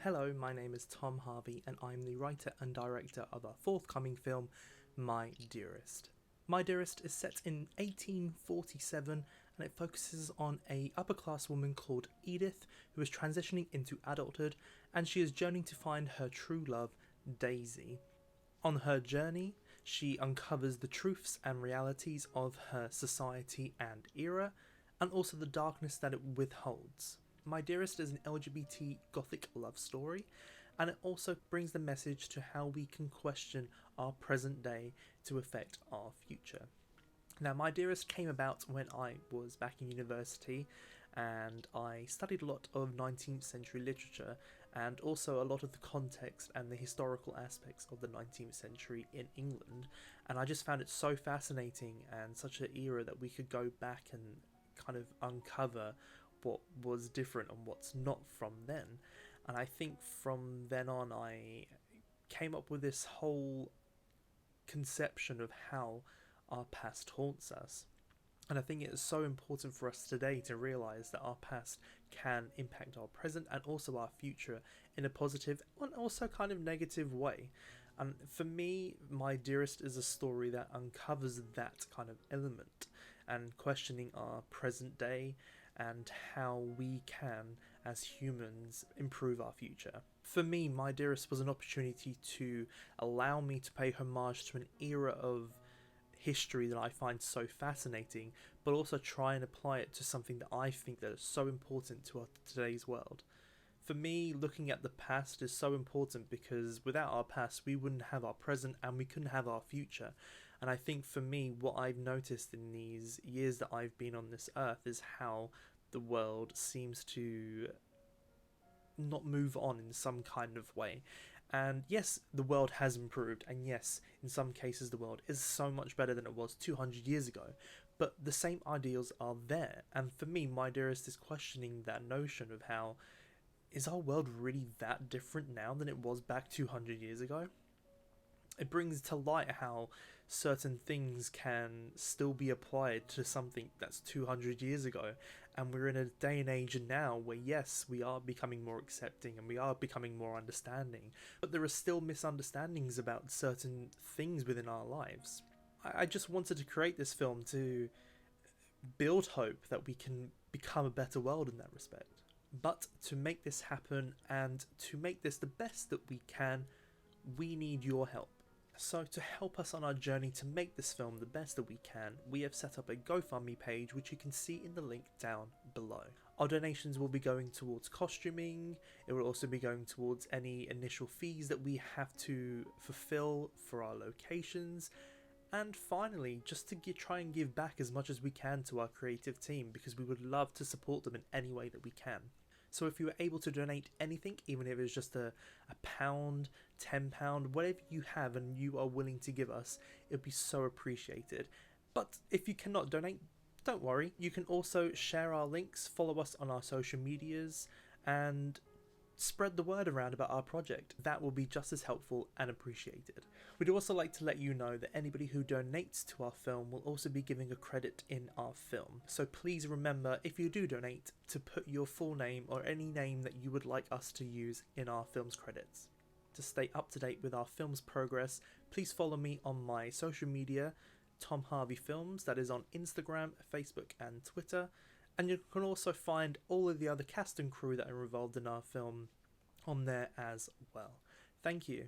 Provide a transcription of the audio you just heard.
Hello, my name is Tom Harvey and I'm the writer and director of our forthcoming film, My Dearest. My Dearest is set in 1847 and it focuses on a upper-class woman called Edith who is transitioning into adulthood, and she is journeying to find her true love, Daisy. On her journey, she uncovers the truths and realities of her society and era, and also the darkness that it withholds. My Dearest is an LGBT gothic love story, and it also brings the message to how we can question our present day to affect our future. Now, My Dearest came about when I was back in university and I studied a lot of 19th century literature and also a lot of the context and the historical aspects of the 19th century in England, and I just found it so fascinating and such an era that we could go back and kind of uncover what was different and what's not from then. And I think from then on I came up with this whole conception of how our past haunts us. And I think it is so important for us today to realise that our past can impact our present and also our future in a positive and also kind of negative way. And for me, My Dearest is a story that uncovers that kind of element and questioning our present day and how we can, as humans, improve our future. For me, My Dearest was an opportunity to allow me to pay homage to an era of history that I find so fascinating, but also try and apply it to something that I think that is so important to today's world. For me, looking at the past is so important because without our past, we wouldn't have our present and we couldn't have our future. And I think for me, what I've noticed in these years that I've been on this earth is how the world seems to not move on in some kind of way. And yes, the world has improved, and yes, in some cases the world is so much better than it was 200 years ago, but the same ideals are there. And for me, My Dearest is questioning that notion of how, is our world really that different now than it was back 200 years ago? It brings to light how certain things can still be applied to something that's 200 years ago, and we're in a day and age now where yes, we are becoming more accepting and we are becoming more understanding, but there are still misunderstandings about certain things within our lives. I just wanted to create this film to build hope that we can become a better world in that respect. But to make this happen and to make this the best that we can, we need your help. So to help us on our journey to make this film the best that we can, we have set up a GoFundMe page which you can see in the link down below. Our donations will be going towards costuming, it will also be going towards any initial fees that we have to fulfill for our locations, and finally just to try and give back as much as we can to our creative team because we would love to support them in any way that we can. So if you are able to donate anything, even if it's just a pound, £10, whatever you have and you are willing to give us, it would be so appreciated. But if you cannot donate, don't worry. You can also share our links, follow us on our social medias, and spread the word around about our project. That will be just as helpful and appreciated. We'd also like to let you know that anybody who donates to our film will also be giving a credit in our film. So please remember, if you do donate, to put your full name or any name that you would like us to use in our film's credits. To stay up to date with our film's progress, please follow me on my social media, Tom Harvey Films, that is on Instagram, Facebook and Twitter. And you can also find all of the other cast and crew that are involved in our film on there as well. Thank you.